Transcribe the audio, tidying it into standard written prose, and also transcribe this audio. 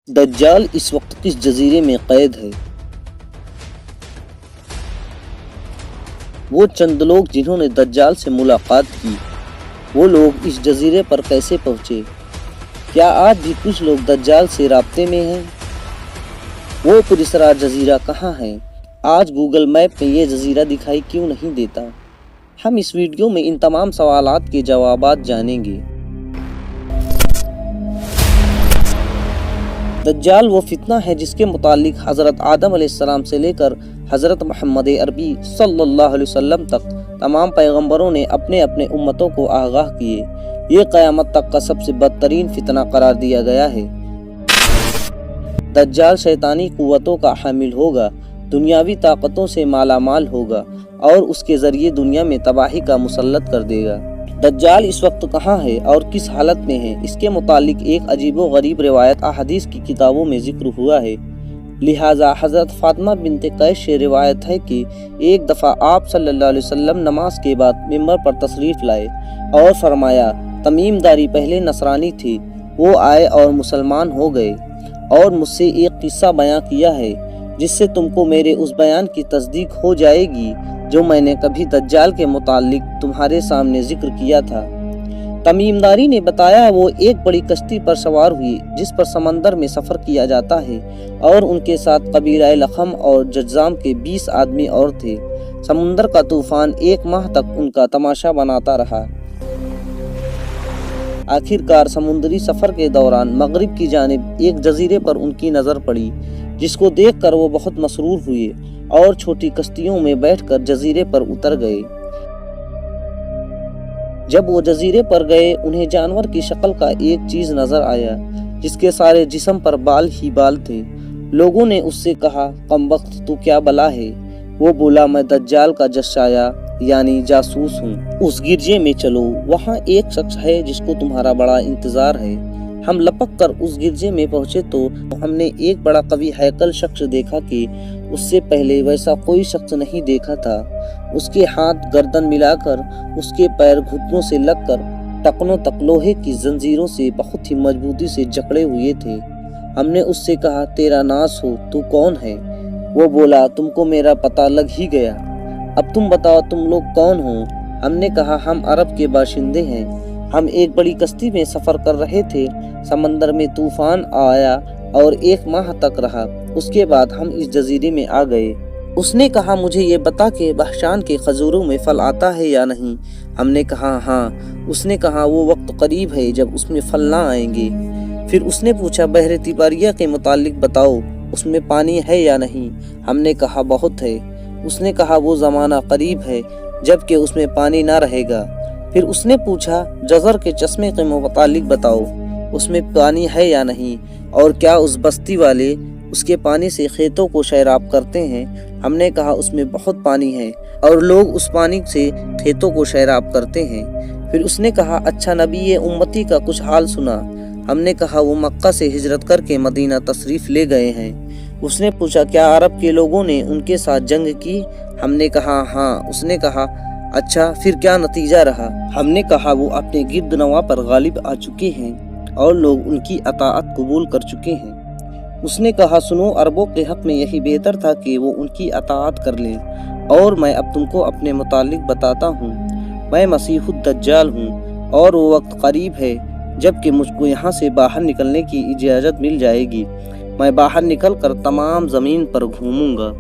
दज्जाल इस वक्त किस जजीरे में कैद है? वो चंद लोग जिन्होंने दज्जाल से मुलाकात की, वो लोग इस जजीरे पर कैसे पहुंचे? क्या आज भी कुछ लोग दज्जाल से राब्ते में हैं? वो पुरस्रार जजीरा कहाँ है? आज गूगल मैप में ये जजीरा दिखाई क्यों नहीं देता? हम इस वीडियो में इन तमाम सवालात के जवाबात जानेंगे। दज्जाल वो फितना है जिसके मुतालिक हज़रत आदम अलैहिस्सलाम से लेकर हज़रत मोहम्मद अरबी सल्लल्लाहु अलैहि वसल्लम तक तमाम पैगंबरों ने अपने अपने उम्मतों को आगाह किए। ये क़यामत तक का सबसे बदतरीन फितना करार दिया गया है। दज्जाल शैतानी कुव्वतों का हामिल होगा, दुनियावी ताकतों से मालामाल होगा और उसके ज़रिए दुनिया में तबाही का मुसल्लत कर देगा। दज्जाल इस वक्त कहाँ है और किस हालत में है, इसके मुतालिक एक अजीबो गरीब रिवायत अहादीस की किताबों में जिक्र हुआ है। लिहाजा हज़रत फातिमा बिनते कैस से रिवायत है कि एक दफ़ा आप सल्लल्लाहु अलैहि वसल्लम नमाज के बाद मिंबर पर तशरीफ़ लाए और फरमाया, तमीमदारी पहले नसरानी थी, वो आए और मुसलमान हो गए और मुझसे एक किस्सा बयां किया है जिससे तुमको मेरे उस बयान की तस्दीक हो जाएगी जो मैंने कभी दज्जाल के मुतालिक तुम्हारे सामने जिक्र किया था। तमीमदारी ने बताया, वो एक बड़ी कश्ती पर सवार हुई जिस पर समंदर में सफ़र किया जाता है और उनके साथ कबीला लखम और जज्जाम के 20 आदमी और थे। समुंदर का तूफान 1 माह तक उनका तमाशा बनाता रहा। आखिरकार समुद्री सफ़र के दौरान मगरिब की जानिब एक जजीरे पर उनकी नज़र पड़ी, जिसको देखकर वो बहुत मसरूर हुए और छोटी कश्तियों में बैठकर जजीरे पर उतर गए। जब वो जजीरे पर गए, उन्हें जानवर की शक्ल का एक चीज नजर आया जिसके सारे जिस्म पर बाल ही बाल थे। लोगों ने उससे कहा, कमबख्त तू क्या बला है? वो बोला, मैं दज्जाल का जशाया यानी जासूस हूँ। उस गिरजे में चलो, वहाँ एक शख्स है जिसको तुम्हारा बड़ा इंतजार है। हम लपक कर उस गिरजे में पहुंचे तो हमने एक बड़ा कवि हैकल शख्स देखा कि उससे पहले वैसा कोई शख्स नहीं देखा था। उसके हाथ गर्दन मिलाकर, उसके पैर घुटनों से लगकर टखनों तक लोहे की जंजीरों से बहुत ही मजबूती से जकड़े हुए थे। हमने उससे कहा, तेरा नास हो, तू कौन है? वो बोला, तुमको मेरा पता लग ही गया, अब तुम बताओ तुम लोग कौन हो? हमने कहा, हम अरब के बाशिंदे हैं, हम एक बड़ी कश्ती में सफ़र कर रहे थे, समंदर में तूफान आया और 1 माह तक रहा, उसके बाद हम इस जजीरे में आ गए। उसने कहा, मुझे ये बता कि बहशान के खजूरों में फल आता है या नहीं? हमने कहा, हाँ। उसने कहा, वो वक्त करीब है जब उसमें फल ना आएंगे। फिर उसने पूछा, बहरे तिबारिया के मुतालिक बताओ, उसमें पानी है या नहीं? हमने कहा, बहुत है। उसने कहा, वो ज़माना करीब है जबकि उसमें पानी ना रहेगा। फिर उसने पूछा, जज़र के चश्मे के मुतालिक बताओ, उसमें पानी है या नहीं? और क्या उस बस्ती वाले उसके पानी से खेतों को सैराब करते हैं? हमने कहा, उसमें बहुत पानी है और लोग उस पानी से खेतों को सैराब करते हैं। फिर उसने कहा, अच्छा नबी, ये उम्मती का कुछ हाल सुना। हमने कहा, वो मक्का से हिजरत करके मदीना तशरीफ़ ले गए हैं। उसने पूछा, क्या अरब के लोगों ने उनके साथ जंग की? हमने कहा, हाँ। उसने कहा, अच्छा, फिर क्या नतीजा रहा? हमने कहा, वो अपने गिरद नवा पर गालिब आ चुके हैं और लोग उनकी अताअत कबूल कर चुके हैं। उसने कहा, सुनो, अरबों के हक में यही बेहतर था कि वो उनकी अताअत कर लें। और मैं अब तुमको अपने मुतालिक बताता हूँ, मैं मसीहुद दज्जाल हूँ और वो वक्त करीब है जबकि मुझको यहाँ से बाहर निकलने की इजाज़त मिल जाएगी। मैं बाहर निकल कर तमाम ज़मीन पर घूमूंगा।